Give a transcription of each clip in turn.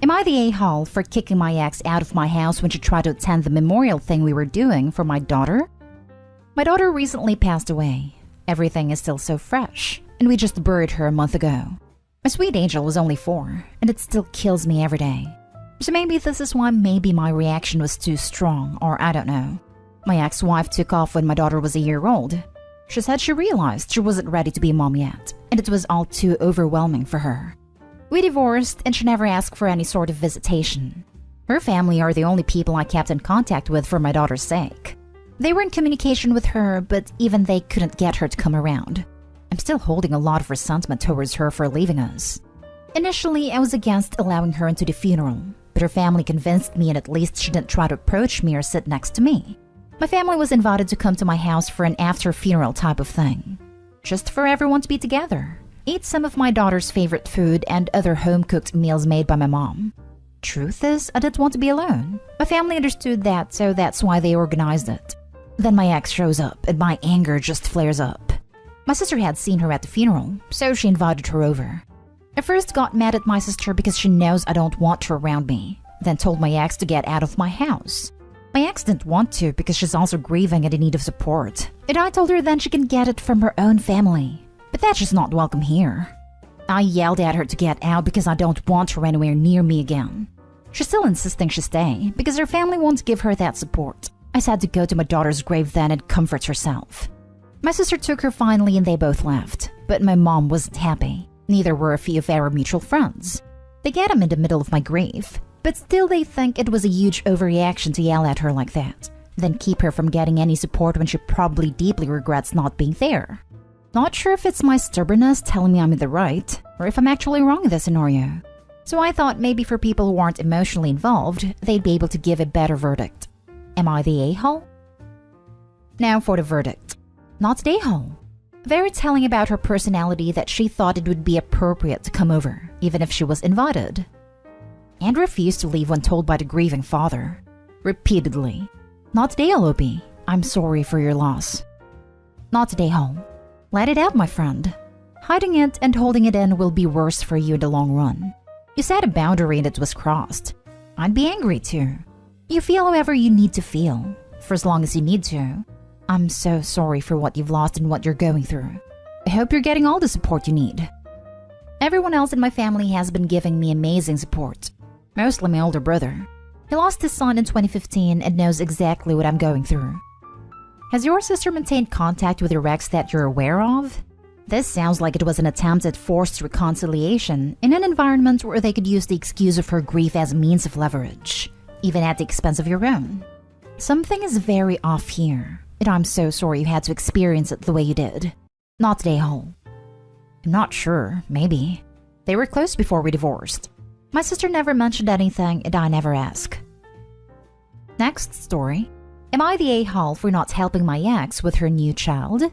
Am I the a-hole for kicking my ex out of my house when she tried to attend the memorial thing we were doing for my daughter? My daughter recently passed away. Everything is still so fresh, and we just buried her a month ago. My sweet angel was only 4, and it still kills me every day. So maybe this is why maybe my reaction was too strong, or I don't know. My ex-wife took off when my daughter was a year old. She said she realized she wasn't ready to be a mom yet, and it was all too overwhelming for her. We divorced, and she never asked for any sort of visitation. Her family are the only people I kept in contact with for my daughter's sake. They were in communication with her, but even they couldn't get her to come around. I'm still holding a lot of resentment towards her for leaving us. Initially, I was against allowing her into the funeral, but her family convinced me and at least she didn't try to approach me or sit next to me. My family was invited to come to my house for an after-funeral type of thing. Just for everyone to be together, eat some of my daughter's favorite food and other home-cooked meals made by my mom. Truth is, I didn't want to be alone. My family understood that, so that's why they organized it. Then my ex shows up, and my anger just flares up. My sister had seen her at the funeral, so she invited her over. I first got mad at my sister because she knows I don't want her around me, then told my ex to get out of my house. My ex didn't want to because she's also grieving and in need of support, and I told her then she can get it from her own family. But that's just not welcome here. I yelled at her to get out because I don't want her anywhere near me again. She's still insisting she stay because her family won't give her that support. I said to go to my daughter's grave then and comfort herself. My sister took her finally and they both left, but my mom wasn't happy. Neither were a few of our mutual friends. They get him in the middle of my grief, but still they think it was a huge overreaction to yell at her like that, then keep her from getting any support when she probably deeply regrets not being there. Not sure if it's my stubbornness telling me I'm in the right, or if I'm actually wrong in this scenario. So I thought maybe for people who aren't emotionally involved, they'd be able to give a better verdict. Am I the a-hole? Now for the verdict. Not the a-hole. Very telling about her personality that she thought it would be appropriate to come over, even if she was invited. And refused to leave when told by the grieving father. Repeatedly. Not the a-hole, OP. I'm sorry for your loss. Not the a-hole. Let it out, my friend. Hiding it and holding it in will be worse for you in the long run. You set a boundary and it was crossed. I'd be angry too. You feel however you need to feel, for as long as you need to. I'm so sorry for what you've lost and what you're going through. I hope you're getting all the support you need. Everyone else in my family has been giving me amazing support. Mostly my older brother. He lost his son in 2015 and knows exactly what I'm going through. Has your sister maintained contact with your ex that you're aware of? This sounds like it was an attempt at forced reconciliation in an environment where they could use the excuse of her grief as a means of leverage, even at the expense of your own. Something is very off here, and I'm so sorry you had to experience it the way you did. Not the a-hole. I'm not sure, maybe. They were close before we divorced. My sister never mentioned anything, and I never asked. Next story. Am I the a-hole for not helping my ex with her new child?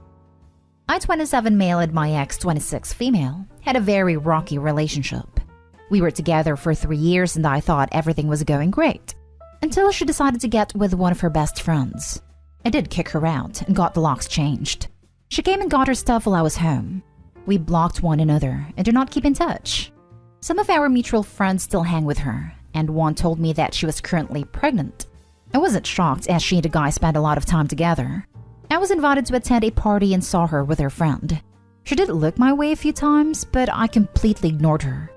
I, 27 male, and my ex, 26 female, had a very rocky relationship. We were together for 3 years and I thought everything was going great, until she decided to get with one of her best friends. I did kick her out and got the locks changed. She came and got her stuff while I was home. We blocked one another and do not keep in touch. Some of our mutual friends still hang with her, and one told me that she was currently pregnant. I wasn't shocked as she and a guy spent a lot of time together. I was invited to attend a party and saw her with her friend. She did look my way a few times, but I completely ignored her.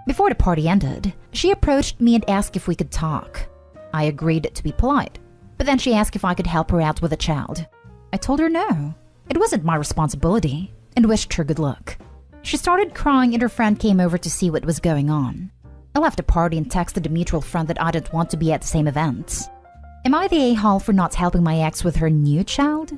Before the party ended, she approached me and asked if we could talk. I agreed to be polite, but then she asked if I could help her out with a child. I told her no, it wasn't my responsibility, and wished her good luck. She started crying and her friend came over to see what was going on. I left the party and texted a mutual friend that I didn't want to be at the same event. Am I the a-hole for not helping my ex with her new child?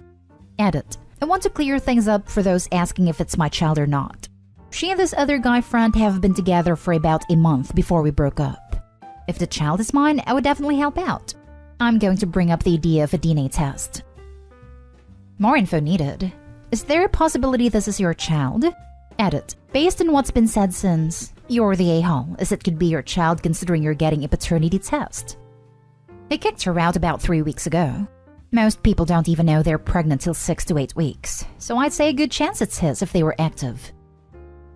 Edit. I want to clear things up for those asking if it's my child or not. She and this other guy friend have been together for about a month before we broke up. If the child is mine, I would definitely help out. I'm going to bring up the idea of a DNA test. More info needed. Is there a possibility this is your child? Edit. Based on what's been said since, you're the a-hole, as it could be your child considering you're getting a paternity test. They kicked her out about 3 weeks ago. Most people don't even know they're pregnant till 6 to 8 weeks, so I'd say a good chance it's his if they were active.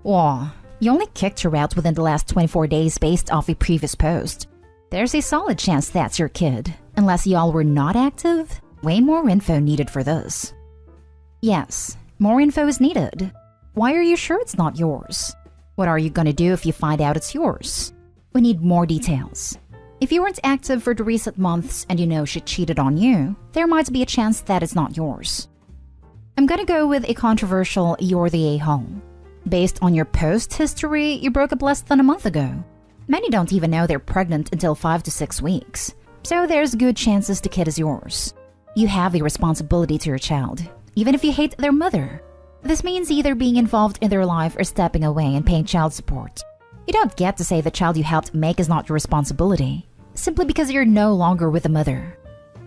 Aw, You only kicked her out within the last 24 days based off a previous post. There's a solid chance that's your kid. Unless y'all were not active, way more info needed for this. Yes, more info is needed. Why are you sure it's not yours? What are you gonna do if you find out it's yours? We need more details. If you weren't active for the recent months and you know she cheated on you, there might be a chance that it's not yours. I'm gonna go with a controversial "you're the a-hole." Based on your post history, you broke up less than a month ago. Many don't even know they're pregnant until 5 to 6 weeks, so there's good chances the kid is yours. You have a responsibility to your child, even if you hate their mother. This means either being involved in their life or stepping away and paying child support. You don't get to say the child you helped make is not your responsibility, simply because you're no longer with the mother.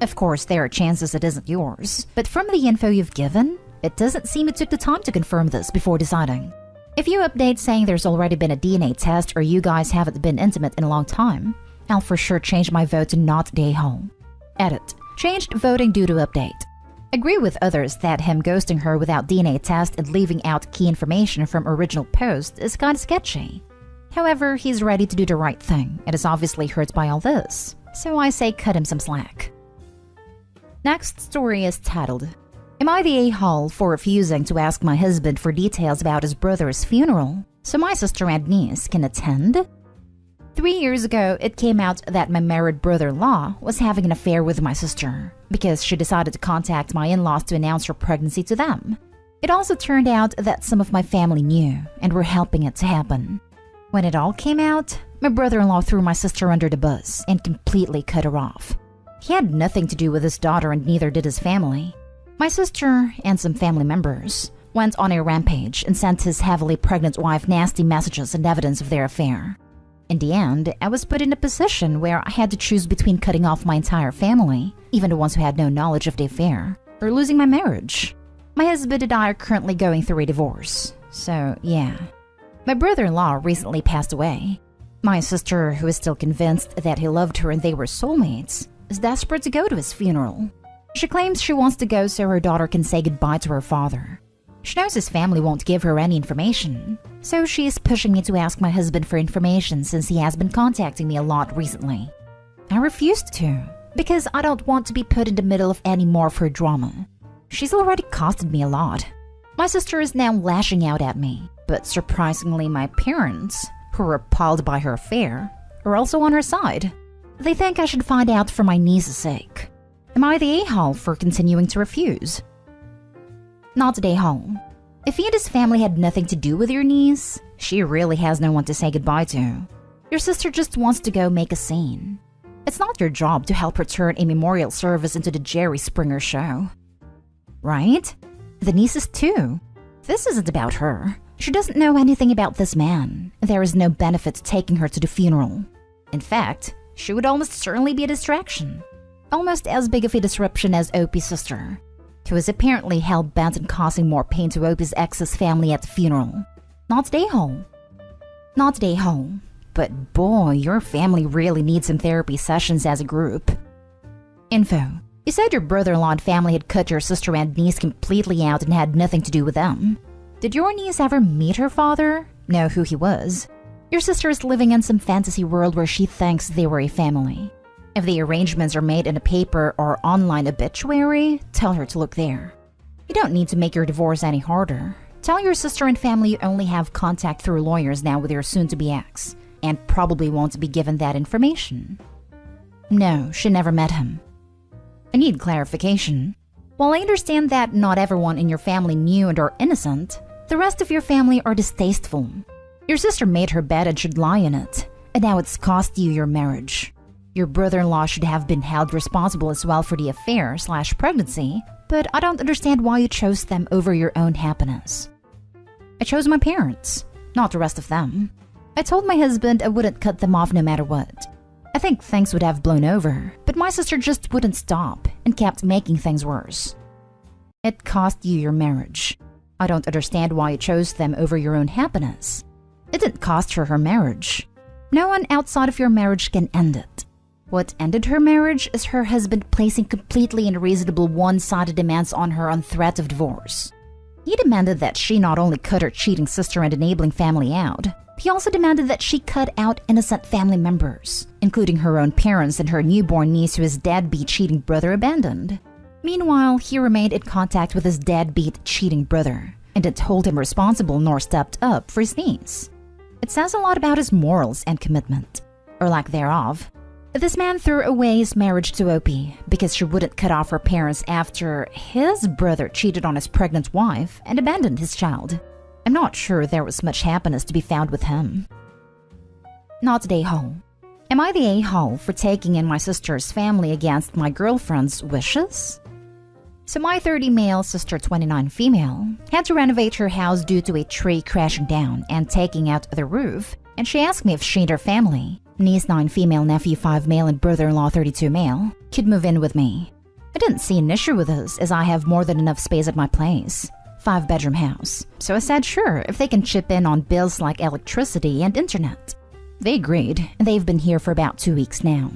Of course, there are chances it isn't yours, but from the info you've given, it doesn't seem you took the time to confirm this before deciding. If you update saying there's already been a DNA test or you guys haven't been intimate in a long time, I'll for sure change my vote to not the a-hole. Edit. Changed voting due to update. Agree with others that him ghosting her without DNA test and leaving out key information from original post is kinda sketchy. However, he's ready to do the right thing and is obviously hurt by all this, so I say cut him some slack. Next story is titled, "Am I the a-hole for refusing to ask my husband for details about his brother's funeral so my sister and niece can attend?" 3 years ago, it came out that my married brother-in-law was having an affair with my sister because she decided to contact my in-laws to announce her pregnancy to them. It also turned out that some of my family knew and were helping it to happen. When it all came out, my brother-in-law threw my sister under the bus and completely cut her off. He had nothing to do with his daughter and neither did his family. My sister and some family members went on a rampage and sent his heavily pregnant wife nasty messages and evidence of their affair. In the end, I was put in a position where I had to choose between cutting off my entire family, even the ones who had no knowledge of the affair, or losing my marriage. My husband and I are currently going through a divorce, so yeah. My brother-in-law recently passed away. My sister, who is still convinced that he loved her and they were soulmates, is desperate to go to his funeral. She claims she wants to go so her daughter can say goodbye to her father. She knows his family won't give her any information, so she is pushing me to ask my husband for information since he has been contacting me a lot recently. I refused to, because I don't want to be put in the middle of any more of her drama. She's already costed me a lot. My sister is now lashing out at me, but surprisingly my parents, who are appalled by her affair, are also on her side. They think I should find out for my niece's sake. Am I the a-hole for continuing to refuse? Not the a-hole. If he and his family had nothing to do with your niece, she really has no one to say goodbye to. Your sister just wants to go make a scene. It's not your job to help her turn a memorial service into the Jerry Springer show. Right? The nieces too. This isn't about her. She doesn't know anything about this man. There is no benefit to taking her to the funeral. In fact, she would almost certainly be a distraction. Almost as big of a disruption as Opie's sister, who is apparently hell-bent on causing more pain to Opie's ex's family at the funeral. Not the a-hole. Not the a-hole. But boy, your family really needs some therapy sessions as a group. Info. You said your brother-in-law and family had cut your sister and niece completely out and had nothing to do with them. Did your niece ever meet her father? Know who he was? Your sister is living in some fantasy world where she thinks they were a family. If the arrangements are made in a paper or online obituary, tell her to look there. You don't need to make your divorce any harder. Tell your sister and family you only have contact through lawyers now with your soon-to-be ex, and probably won't be given that information. No, she never met him. I need clarification. While I understand that not everyone in your family knew and are innocent, the rest of your family are distasteful. Your sister made her bed and should lie in it, and now it's cost you your marriage. Your brother-in-law should have been held responsible as well for the affair/pregnancy, but I don't understand why you chose them over your own happiness. I chose my parents, not the rest of them. I told my husband I wouldn't cut them off no matter what. I think things would have blown over, but my sister just wouldn't stop and kept making things worse. It cost you your marriage. I don't understand why you chose them over your own happiness. It didn't cost her her marriage. No one outside of your marriage can end it. What ended her marriage is her husband placing completely unreasonable one-sided demands on her on threat of divorce. He demanded that she not only cut her cheating sister and enabling family out, He also demanded that she cut out innocent family members, including her own parents and her newborn niece who his deadbeat cheating brother abandoned. Meanwhile, he remained in contact with his deadbeat cheating brother and didn't hold him responsible nor stepped up for his niece. It says a lot about his morals and commitment, or lack thereof. This man threw away his marriage to Opie because she wouldn't cut off her parents after his brother cheated on his pregnant wife and abandoned his child. I'm not sure there was much happiness to be found with him. Not the a-hole. Am I the a-hole for taking in my sister's family against my girlfriend's wishes? So my 30 male, sister 29 female, had to renovate her house due to a tree crashing down and taking out the roof, and she asked me if she and her family, niece 9 female, nephew 5 male, and brother-in-law 32 male, could move in with me. I didn't see an issue with this as I have more than enough space at my place. 5-bedroom house. So I said sure if they can chip in on bills like electricity and internet. They agreed, and they've been here for about 2 weeks now.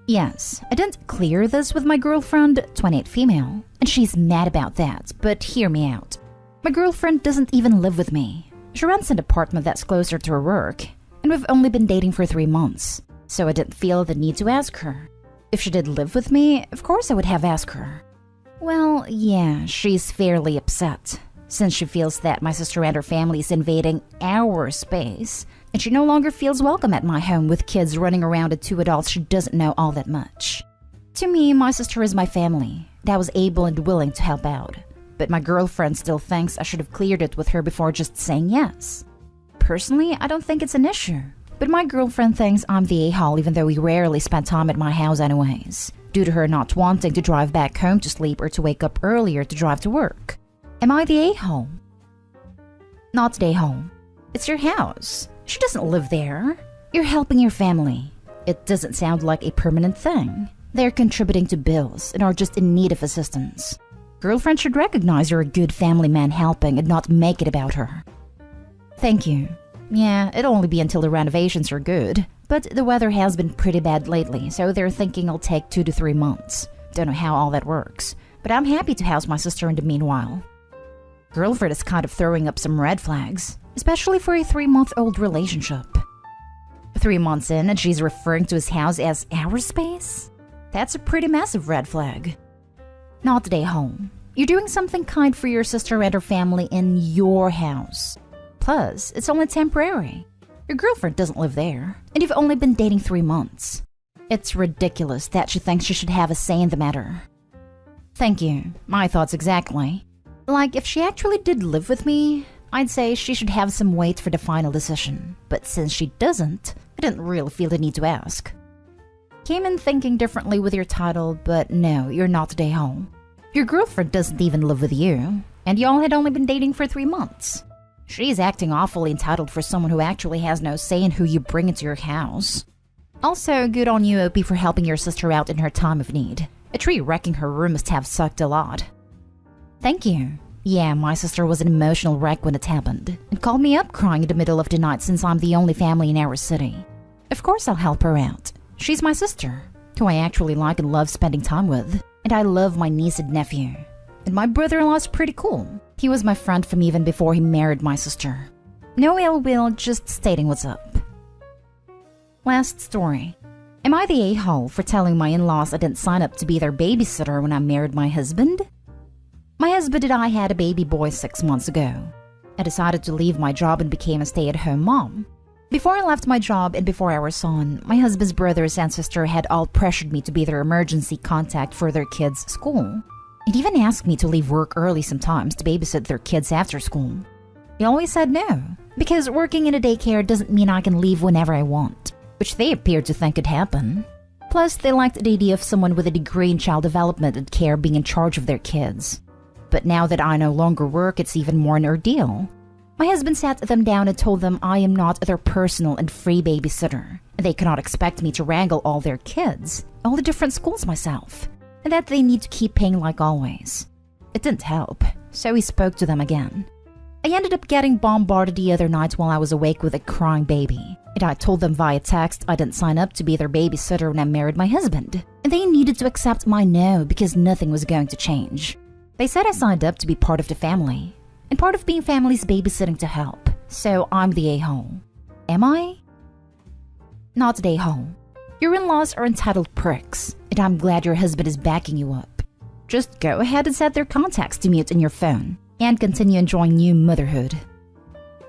Yes, I didn't clear this with my girlfriend, 28 female, and she's mad about that, but hear me out. My girlfriend doesn't even live with me. She rents an apartment that's closer to her work, and we've only been dating for 3 months, so I didn't feel the need to ask her. If she did live with me, of course I would have asked her. Well, yeah, she's fairly upset, since she feels that my sister and her family is invading our space, and she no longer feels welcome at my home with kids running around and 2 adults she doesn't know all that much. To me, my sister is my family, and I was able and willing to help out, but my girlfriend still thinks I should have cleared it with her before just saying yes. Personally, I don't think it's an issue, but my girlfriend thinks I'm the a-hole even though we rarely spend time at my house anyways, due to her not wanting to drive back home to sleep or to wake up earlier to drive to work. Am I the a-hole? Not the a-hole. It's your house. She doesn't live there. You're helping your family. It doesn't sound like a permanent thing. They're contributing to bills and are just in need of assistance. Girlfriend should recognize you're a good family man helping and not make it about her. Thank you. Yeah, it'll only be until the renovations are good, but the weather has been pretty bad lately, so they're thinking it'll take 2 to 3 months. Don't know how all that works, but I'm happy to house my sister in the meanwhile. Girlfriend is kind of throwing up some red flags, especially for a 3-month-old relationship. 3 months in and she's referring to his house as our space? That's a pretty massive red flag. Not today, home. You're doing something kind for your sister and her family in your house. Plus, it's only temporary. Your girlfriend doesn't live there, and you've only been dating 3 months. It's ridiculous that she thinks she should have a say in the matter. Thank you. My thoughts exactly. Like, if she actually did live with me, I'd say she should have some weight for the final decision. But since she doesn't, I didn't really feel the need to ask. Came in thinking differently with your title, but no, you're not today home. Your girlfriend doesn't even live with you, and y'all had only been dating for 3 months. She's acting awfully entitled for someone who actually has no say in who you bring into your house. Also, good on you, Opie, for helping your sister out in her time of need. A tree wrecking her room must have sucked a lot. Thank you. Yeah, my sister was an emotional wreck when it happened, and called me up crying in the middle of the night since I'm the only family in our city. Of course I'll help her out. She's my sister, who I actually like and love spending time with, and I love my niece and nephew. And my brother-in-law's pretty cool. He was my friend from even before he married my sister. No ill will, just stating what's up. Last story. Am I the a-hole for telling my in-laws I didn't sign up to be their babysitter when I married my husband? My husband and I had a baby boy 6 months ago. I decided to leave my job and became a stay-at-home mom. Before I left my job and before our son, my husband's brothers and sister had all pressured me to be their emergency contact for their kids' school. And even asked me to leave work early sometimes to babysit their kids after school. I always said no, because working in a daycare doesn't mean I can leave whenever I want, which they appeared to think could happen. Plus, they liked the idea of someone with a degree in child development and care being in charge of their kids. But now that I no longer work, it's even more an ordeal. My husband sat them down and told them I am not their personal and free babysitter. They cannot expect me to wrangle all their kids, all the different schools myself, and that they need to keep paying like always. It didn't help, so he spoke to them again. I ended up getting bombarded the other night while I was awake with a crying baby, and I told them via text I didn't sign up to be their babysitter when I married my husband, and they needed to accept my no because nothing was going to change. They said I signed up to be part of the family, and part of being family's babysitting to help, so I'm the a-hole. am I? Not today, home. Your in-laws are entitled pricks, and I'm glad your husband is backing you up. Just go ahead and set their contacts to mute in your phone, and continue enjoying new motherhood.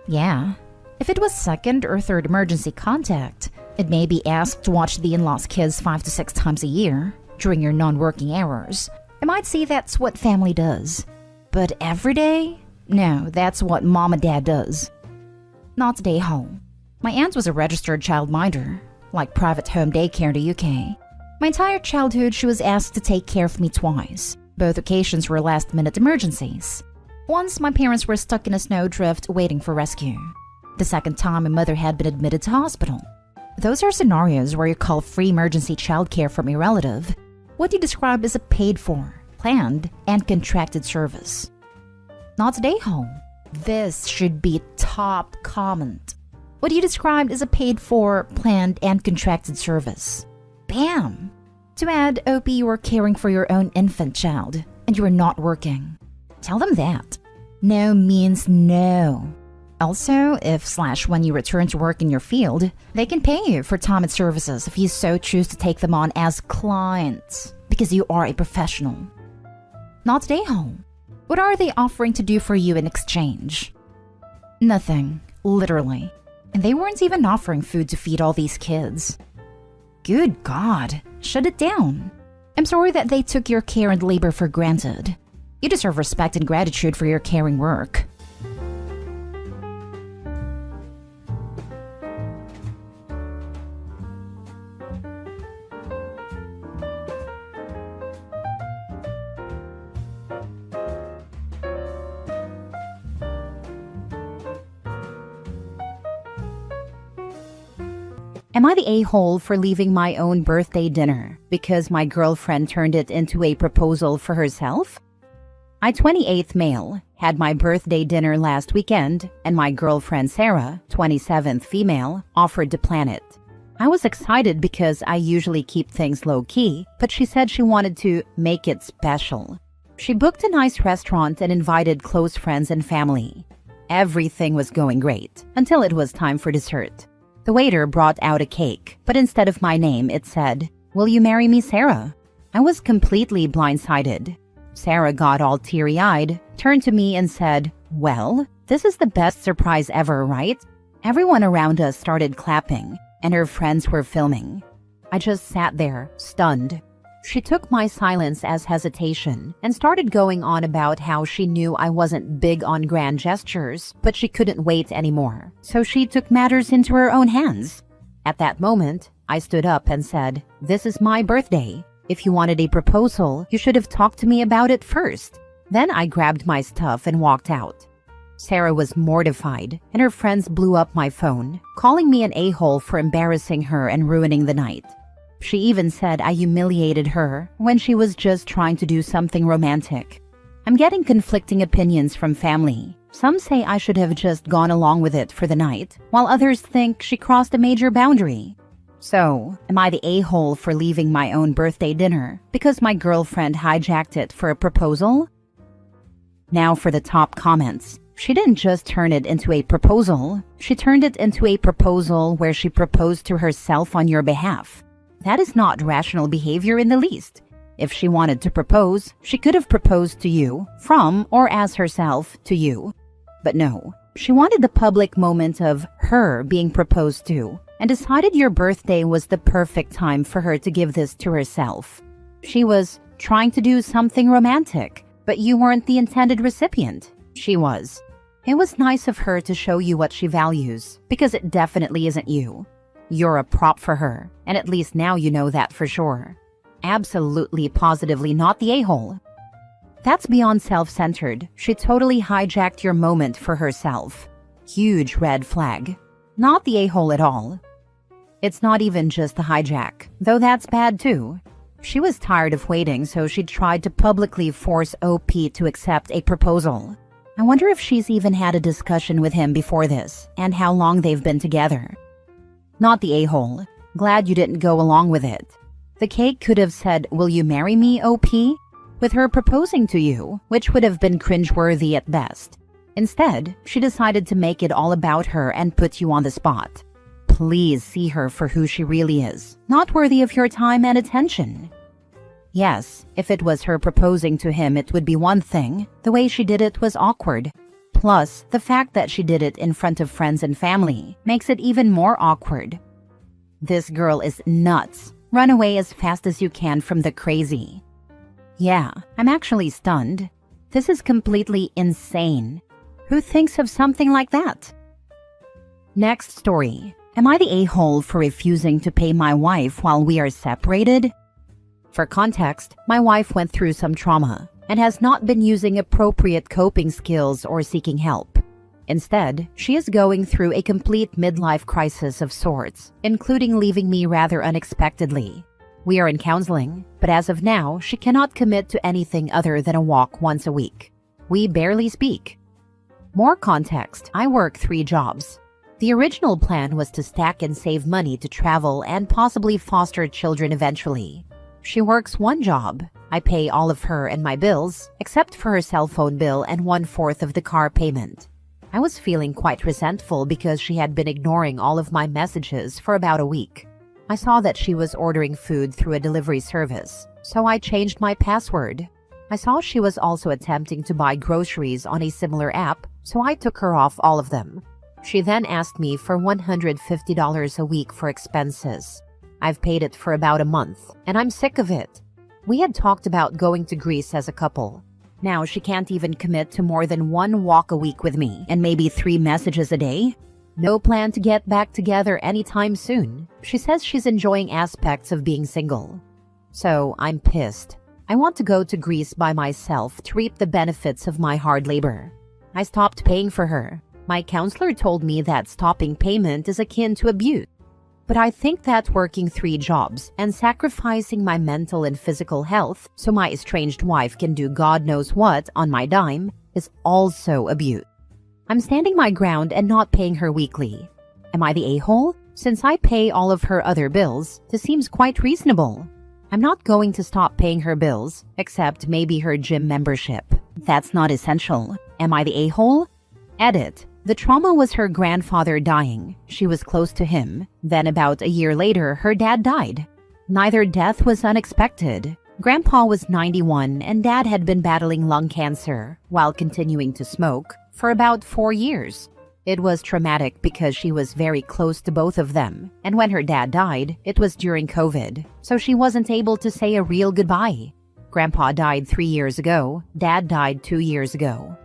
Yeah, if it was second or third emergency contact, it may be asked to watch the in-laws' kids 5 to 6 times a year during your non-working hours. I might see that's what family does. But every day? No, that's what mom and dad does. Not today, home. My aunt was a registered childminder, like private home daycare in the UK. My entire childhood, she was asked to take care of me twice. Both occasions were last-minute emergencies. Once, my parents were stuck in a snowdrift waiting for rescue. The second time, my mother had been admitted to hospital. Those are scenarios where you call free emergency childcare from your relative. What you describe as a paid-for, planned, and contracted service. Not today, home. This should be top comment. What you described as a paid-for, planned, and contracted service. Bam! To add, OP, you are caring for your own infant child, and you are not working. Tell them that. No means no. Also, if/when you return to work in your field, they can pay you for time and services if you so choose to take them on as clients, because you are a professional. Not today, home. What are they offering to do for you in exchange? Nothing, literally. And they weren't even offering food to feed all these kids. Good God, shut it down. I'm sorry that they took your care and labor for granted. You deserve respect and gratitude for your caring work. Am I the a-hole for leaving my own birthday dinner because my girlfriend turned it into a proposal for herself? I, 28th male, had my birthday dinner last weekend, and my girlfriend Sarah, 27th female, offered to plan it. I was excited because I usually keep things low-key, but she said she wanted to make it special. She booked a nice restaurant and invited close friends and family. Everything was going great, until it was time for dessert. The waiter brought out a cake, but instead of my name, it said, "Will you marry me, Sarah?" I was completely blindsided. Sarah got all teary-eyed, turned to me and said, "Well, this is the best surprise ever, right?" Everyone around us started clapping, and her friends were filming. I just sat there, stunned. She took my silence as hesitation and started going on about how she knew I wasn't big on grand gestures, but she couldn't wait anymore, so she took matters into her own hands. At that moment, I stood up and said, "This is my birthday. If you wanted a proposal, you should have talked to me about it first." Then I grabbed my stuff and walked out. Sarah was mortified, and her friends blew up my phone, calling me an a-hole for embarrassing her and ruining the night. She even said I humiliated her when she was just trying to do something romantic. I'm getting conflicting opinions from family. Some say I should have just gone along with it for the night, while others think she crossed a major boundary. So, am I the a-hole for leaving my own birthday dinner because my girlfriend hijacked it for a proposal? Now for the top comments. She didn't just turn it into a proposal. She turned it into a proposal where she proposed to herself on your behalf. That is not rational behavior in the least. If she wanted to propose, she could have proposed to you, from or as herself to you. But no, she wanted the public moment of her being proposed to, and decided your birthday was the perfect time for her to give this to herself. She was trying to do something romantic, but you weren't the intended recipient. She was. It was nice of her to show you what she values, because it definitely isn't you. You're a prop for her, and at least now you know that for sure. Absolutely, positively not the a-hole. That's beyond self-centered. She totally hijacked your moment for herself. Huge red flag. Not the a-hole at all. It's not even just the hijack, though that's bad too. She was tired of waiting, so she tried to publicly force OP to accept a proposal. I wonder if she's even had a discussion with him before this, and how long they've been together. Not the a-hole. Glad you didn't go along with it. The cake could have said, "Will you marry me, OP?" with her proposing to you, which would have been cringeworthy at best. Instead, she decided to make it all about her and put you on the spot. please see her for who she really is, not worthy of your time and attention. Yes, if it was her proposing to him, it would be one thing. The way she did it was awkward. Plus, the fact that she did it in front of friends and family makes it even more awkward. This girl is nuts. Run away as fast as you can from the crazy. Yeah, I'm actually stunned. This is completely insane. Who thinks of something like that? Next story. Am I the a-hole for refusing to pay my wife while we are separated? For context, my wife went through some trauma and has not been using appropriate coping skills or seeking help. Instead, she is going through a complete midlife crisis of sorts, including leaving me rather unexpectedly. We are in counseling, but as of now, she cannot commit to anything other than a walk once a week. We barely speak. More context, I work 3 jobs. The original plan was to stack and save money to travel and possibly foster children eventually. She works 1 job. I pay all of her and my bills, except for her cell phone bill and 1/4 of the car payment. I was feeling quite resentful because she had been ignoring all of my messages for about a week. I saw that she was ordering food through a delivery service, so I changed my password. I saw she was also attempting to buy groceries on a similar app, so I took her off all of them. She then asked me for $150 a week for expenses. I've paid it for about a month, and I'm sick of it. We had talked about going to Greece as a couple. Now she can't even commit to more than 1 walk a week with me, and maybe 3 messages a day. No plan to get back together anytime soon. She says she's enjoying aspects of being single. So I'm pissed. I want to go to Greece by myself to reap the benefits of my hard labor. I stopped paying for her. My counselor told me that stopping payment is akin to abuse. But I think that working 3 jobs and sacrificing my mental and physical health so my estranged wife can do God knows what on my dime is also abuse. I'm standing my ground and not paying her weekly. Am I the a-hole? Since I pay all of her other bills, this seems quite reasonable. I'm not going to stop paying her bills, except maybe her gym membership. That's not essential. Am I the a-hole? Edit. The trauma was her grandfather dying. She was close to him. Then about a year later, her dad died. Neither death was unexpected. Grandpa was 91 and Dad had been battling lung cancer while continuing to smoke for about 4 years. It was traumatic because she was very close to both of them, and when her dad died, it was during COVID, so she wasn't able to say a real goodbye. Grandpa died 3 years ago. Dad died 2 years ago.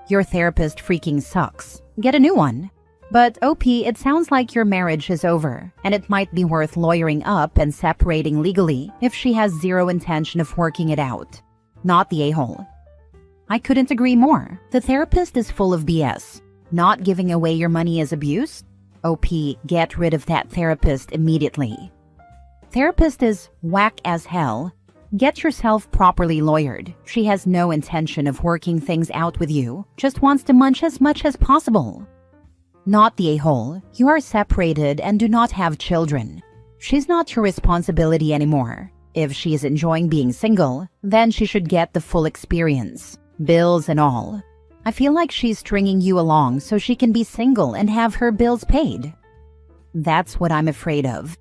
Your therapist freaking sucks. Get a new one. But OP, it sounds like your marriage is over, and it might be worth lawyering up and separating legally if she has zero intention of working it out. Not the a-hole. I couldn't agree more. The therapist is full of BS. Not giving away your money is abuse? OP, get rid of that therapist immediately. Therapist is whack as hell. Get yourself properly lawyered. She has no intention of working things out with you, just wants to munch as much as possible. Not the a-hole. You are separated and do not have children. She's not your responsibility anymore. If she is enjoying being single, then she should get the full experience, bills and all. I feel like she's stringing you along so she can be single and have her bills paid. That's what I'm afraid of.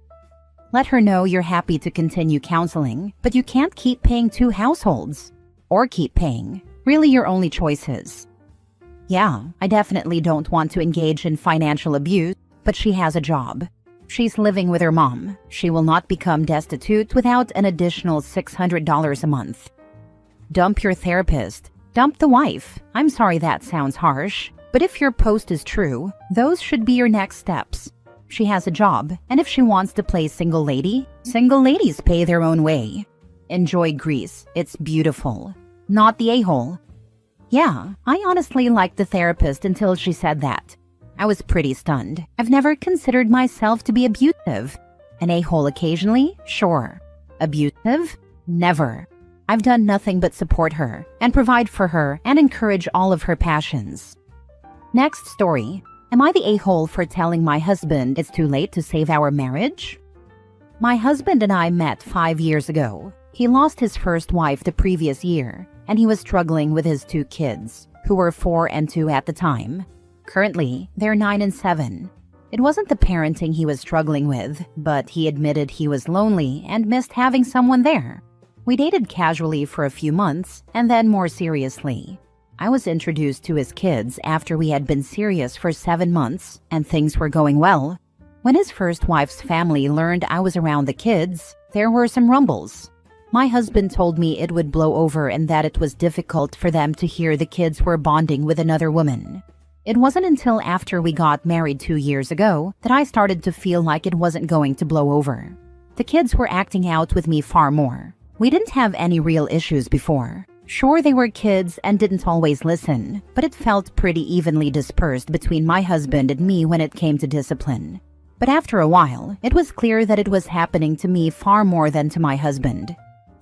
Let her know you're happy to continue counseling, but you can't keep paying 2 households. Or keep paying. Really your only choices. Yeah, I definitely don't want to engage in financial abuse, but she has a job. She's living with her mom. She will not become destitute without an additional $600 a month. Dump your therapist. Dump the wife. I'm sorry that sounds harsh, but if your post is true, those should be your next steps. She has a job, and if she wants to play single ladies pay their own way. Enjoy Greece. It's beautiful. Not the a-hole. Yeah, I honestly liked the therapist until she said that. I was pretty stunned. I've never considered myself to be abusive. An a-hole occasionally? Sure. Abusive? Never. I've done nothing but support her and provide for her and encourage all of her passions. Next story. Am I the a-hole for telling my husband it's too late to save our marriage? My husband and I met 5 years ago. He lost his first wife the previous year, and he was struggling with his 2 kids, who were 4 and 2 at the time. Currently, they're 9 and 7. It wasn't the parenting he was struggling with, but he admitted he was lonely and missed having someone there. We dated casually for a few months and then more seriously. I was introduced to his kids after we had been serious for 7 months and things were going well. When his first wife's family learned I was around the kids, there were some rumbles. My husband told me it would blow over and that it was difficult for them to hear the kids were bonding with another woman. It wasn't until after we got married 2 years ago that I started to feel like it wasn't going to blow over. The kids were acting out with me far more. We didn't have any real issues before. Sure, they were kids and didn't always listen, but it felt pretty evenly dispersed between my husband and me when it came to discipline. But after a while, it was clear that it was happening to me far more than to my husband.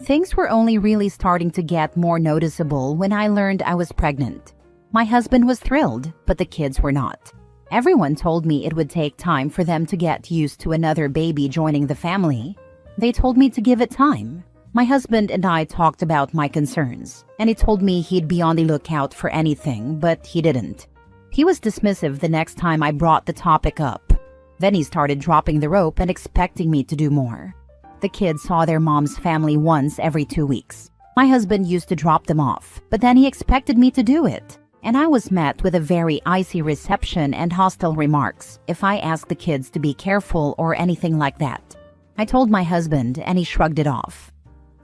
Things were only really starting to get more noticeable when I learned I was pregnant. My husband was thrilled, but the kids were not. Everyone told me it would take time for them to get used to another baby joining the family. They told me to give it time. My husband and I talked about my concerns, and he told me he'd be on the lookout for anything, but he didn't. He was dismissive the next time I brought the topic up. Then he started dropping the rope and expecting me to do more. The kids saw their mom's family once every 2 weeks. My husband used to drop them off, but then he expected me to do it. And I was met with a very icy reception and hostile remarks if I asked the kids to be careful or anything like that. I told my husband and he shrugged it off.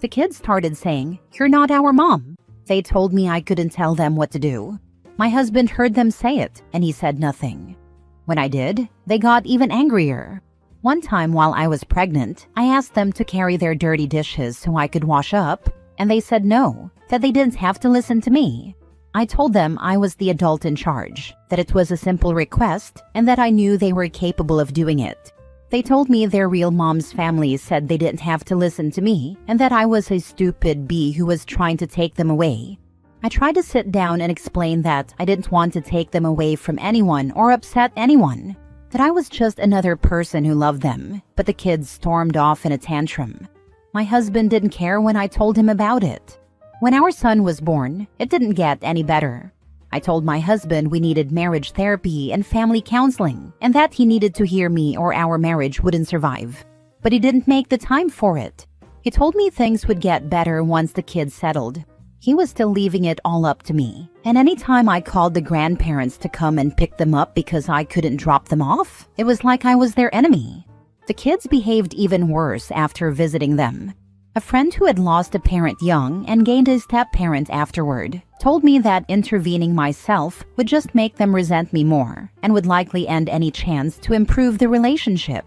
The kids started saying, "You're not our mom." They told me I couldn't tell them what to do. My husband heard them say it and he said nothing. When I did, they got even angrier. One time while I was pregnant, I asked them to carry their dirty dishes so I could wash up, and they said no, that they didn't have to listen to me. I told them I was the adult in charge, that it was a simple request, and that I knew they were capable of doing it. They told me their real mom's family said they didn't have to listen to me, and that I was a stupid bee who was trying to take them away. I tried to sit down and explain that I didn't want to take them away from anyone or upset anyone, that I was just another person who loved them, but the kids stormed off in a tantrum. My husband didn't care when I told him about it. When our son was born, it didn't get any better. I told my husband we needed marriage therapy and family counseling, and that he needed to hear me or our marriage wouldn't survive. But he didn't make the time for it. He told me things would get better once the kids settled. He was still leaving it all up to me, and anytime I called the grandparents to come and pick them up because I couldn't drop them off, it was like I was their enemy. The kids behaved even worse after visiting them. A friend who had lost a parent young and gained a step-parent afterward told me that intervening myself would just make them resent me more and would likely end any chance to improve the relationship.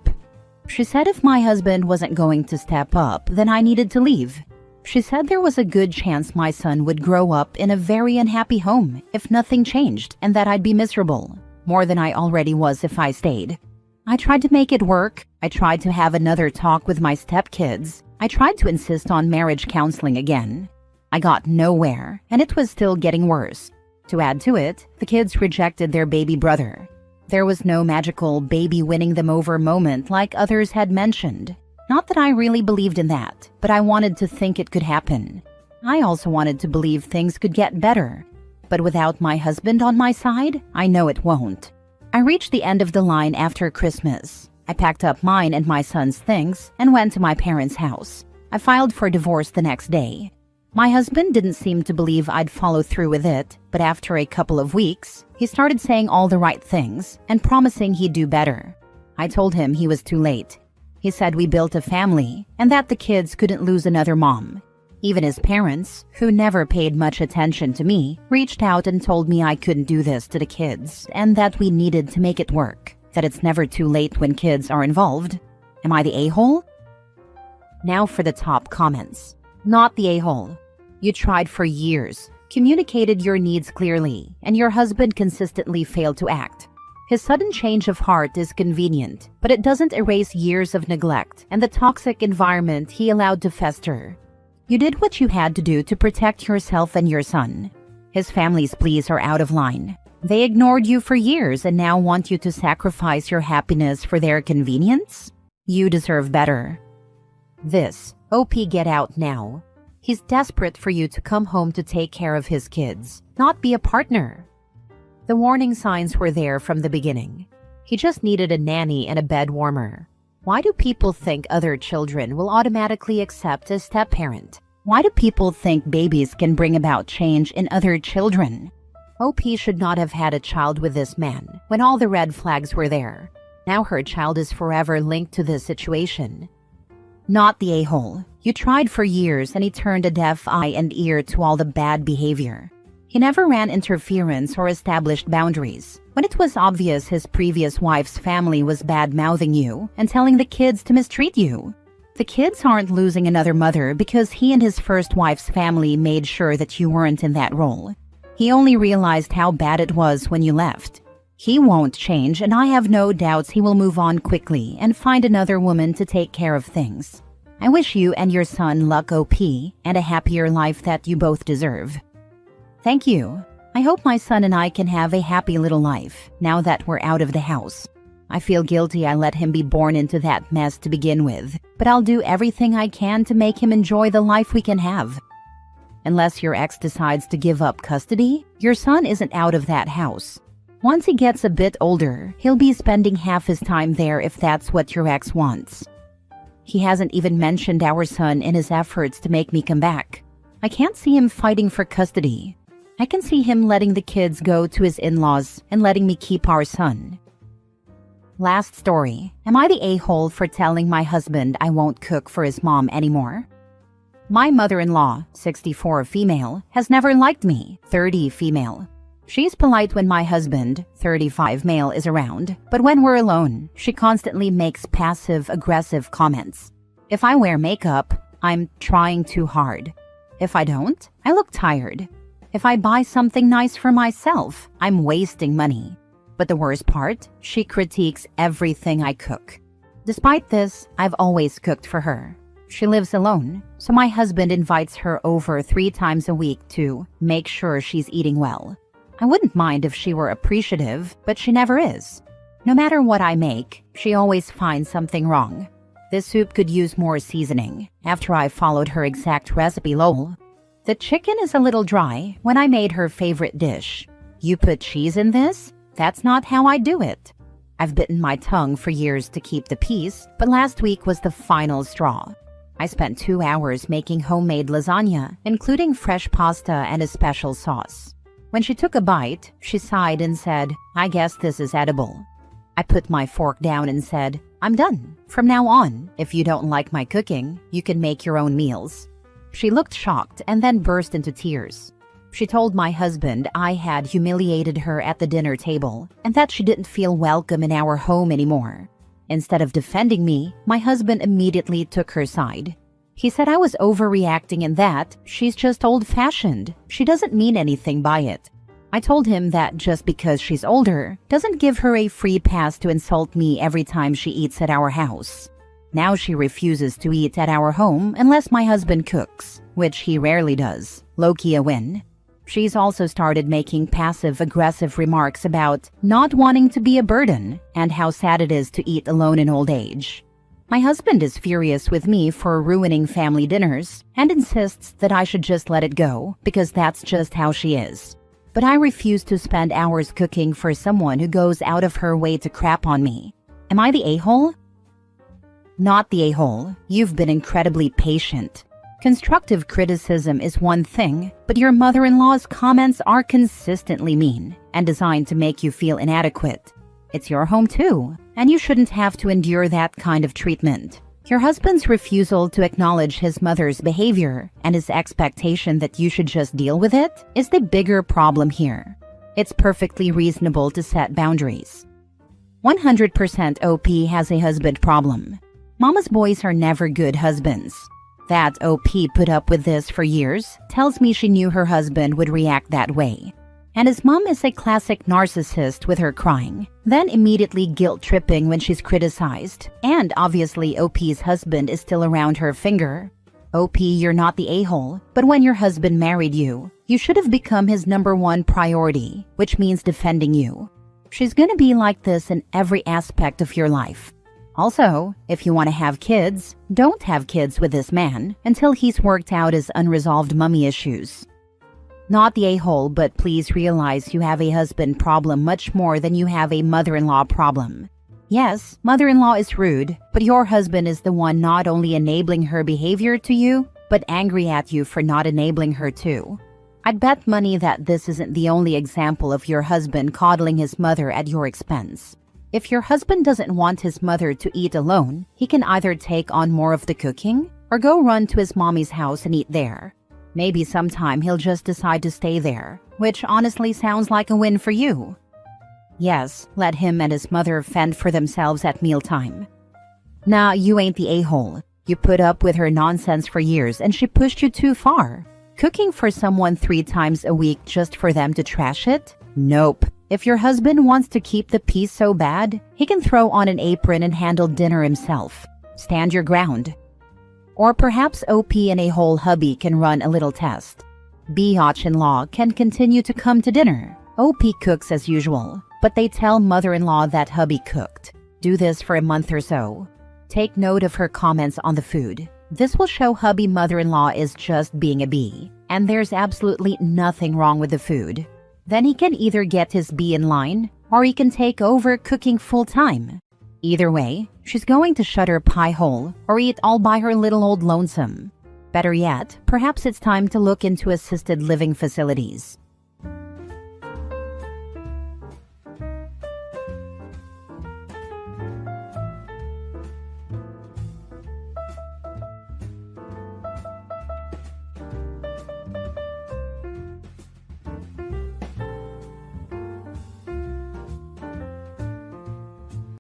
She said if my husband wasn't going to step up, then I needed to leave. She said there was a good chance my son would grow up in a very unhappy home if nothing changed and that I'd be miserable, more than I already was if I stayed. I tried to make it work. I tried to have another talk with my stepkids. I tried to insist on marriage counseling again. I got nowhere, and it was still getting worse. To add to it, the kids rejected their baby brother. There was no magical baby winning them over moment like others had mentioned. Not that I really believed in that, but I wanted to think it could happen. I also wanted to believe things could get better. But without my husband on my side, I know it won't. I reached the end of the line after Christmas. I packed up mine and my son's things and went to my parents' house. I filed for divorce the next day. My husband didn't seem to believe I'd follow through with it, but after a couple of weeks, he started saying all the right things and promising he'd do better. I told him he was too late. He said we built a family and that the kids couldn't lose another mom. Even his parents, who never paid much attention to me, reached out and told me I couldn't do this to the kids and that we needed to make it work, that it's never too late when kids are involved. Am I the a-hole? Now for the top comments. Not the a-hole. You tried for years, communicated your needs clearly, and your husband consistently failed to act. His sudden change of heart is convenient, but it doesn't erase years of neglect and the toxic environment he allowed to fester. You did what you had to do to protect yourself and your son. His family's pleas are out of line. They ignored you for years and now want you to sacrifice your happiness for their convenience? You deserve better. This, OP, get out now. He's desperate for you to come home to take care of his kids, not be a partner. The warning signs were there from the beginning. He just needed a nanny and a bed warmer. Why do people think other children will automatically accept a step-parent? Why do people think babies can bring about change in other children? OP should not have had a child with this man when all the red flags were there. Now her child is forever linked to this situation. Not the a-hole. You tried for years and he turned a deaf eye and ear to all the bad behavior. He never ran interference or established boundaries. When it was obvious his previous wife's family was bad-mouthing you and telling the kids to mistreat you. The kids aren't losing another mother because he and his first wife's family made sure that you weren't in that role. He only realized how bad it was when you left. He won't change, and I have no doubts he will move on quickly and find another woman to take care of things. I wish you and your son luck, OP, and a happier life that you both deserve. Thank you. I hope my son and I can have a happy little life now that we're out of the house. I feel guilty I let him be born into that mess to begin with, but I'll do everything I can to make him enjoy the life we can have. Unless your ex decides to give up custody, your son isn't out of that house. Once he gets a bit older, he'll be spending half his time there if that's what your ex wants. He hasn't even mentioned our son in his efforts to make me come back. I can't see him fighting for custody. I can see him letting the kids go to his in-laws and letting me keep our son. Last story. Am I the a-hole for telling my husband I won't cook for his mom anymore? My mother-in-law, 64 female, has never liked me, 30 female. She's polite when my husband, 35 male, is around, but when we're alone, she constantly makes passive-aggressive comments. If I wear makeup, I'm trying too hard. If I don't, I look tired. If I buy something nice for myself, I'm wasting money. But the worst part, she critiques everything I cook. Despite this, I've always cooked for her. She lives alone, so my husband invites her over 3 times a week to make sure she's eating well. I wouldn't mind if she were appreciative, but she never is. No matter what I make, she always finds something wrong. This soup could use more seasoning. After I followed her exact recipe, lol. The chicken is a little dry when I made her favorite dish. You put cheese in this? That's not how I do it. I've bitten my tongue for years to keep the peace, but last week was the final straw. I spent 2 hours making homemade lasagna, including fresh pasta and a special sauce. When she took a bite, she sighed and said, "I guess this is edible." I put my fork down and said, "I'm done. From now on, if you don't like my cooking, you can make your own meals." She looked shocked and then burst into tears. She told my husband I had humiliated her at the dinner table and that she didn't feel welcome in our home anymore. Instead of defending me, my husband immediately took her side. He said I was overreacting and that she's just old-fashioned. She doesn't mean anything by it. I told him that just because she's older doesn't give her a free pass to insult me every time she eats at our house. Now she refuses to eat at our home unless my husband cooks, which he rarely does. Low-key a win. She's also started making passive-aggressive remarks about not wanting to be a burden and how sad it is to eat alone in old age. My husband is furious with me for ruining family dinners and insists that I should just let it go because that's just how she is. But I refuse to spend hours cooking for someone who goes out of her way to crap on me. Am I the a-hole? Not the a-hole. You've been incredibly patient. Constructive criticism is one thing, but your mother-in-law's comments are consistently mean and designed to make you feel inadequate. It's your home too, and you shouldn't have to endure that kind of treatment. Your husband's refusal to acknowledge his mother's behavior and his expectation that you should just deal with it is the bigger problem here. It's perfectly reasonable to set boundaries. 100% OP has a husband problem. Mama's boys are never good husbands. That OP put up with this for years tells me she knew her husband would react that way. And his mom is a classic narcissist with her crying, then immediately guilt-tripping when she's criticized. And obviously OP's husband is still around her finger. OP, you're not the a-hole, but when your husband married you, you should have become his #1 priority, which means defending you. She's gonna be like this in every aspect of your life. Also, if you want to have kids, don't have kids with this man until he's worked out his unresolved mommy issues. Not the a-hole, but please realize you have a husband problem much more than you have a mother-in-law problem. Yes, mother-in-law is rude, but your husband is the one not only enabling her behavior to you, but angry at you for not enabling her too. I'd bet money that this isn't the only example of your husband coddling his mother at your expense. If your husband doesn't want his mother to eat alone, he can either take on more of the cooking or go run to his mommy's house and eat there. Maybe sometime he'll just decide to stay there, which honestly sounds like a win for you. Yes, let him and his mother fend for themselves at mealtime. Nah, you ain't the a-hole. You put up with her nonsense for years and she pushed you too far. Cooking for someone 3 times a week just for them to trash it? Nope. If your husband wants to keep the peace so bad, he can throw on an apron and handle dinner himself. Stand your ground. Or perhaps OP and a whole hubby can run a little test. Biatch-in-law can continue to come to dinner. OP cooks as usual, but they tell mother-in-law that hubby cooked. Do this for a month or so. Take note of her comments on the food. This will show hubby mother-in-law is just being a bee, and there's absolutely nothing wrong with the food. Then he can either get his bee in line, or he can take over cooking full-time. Either way, she's going to shut her pie hole or eat all by her little old lonesome. Better yet, perhaps it's time to look into assisted living facilities.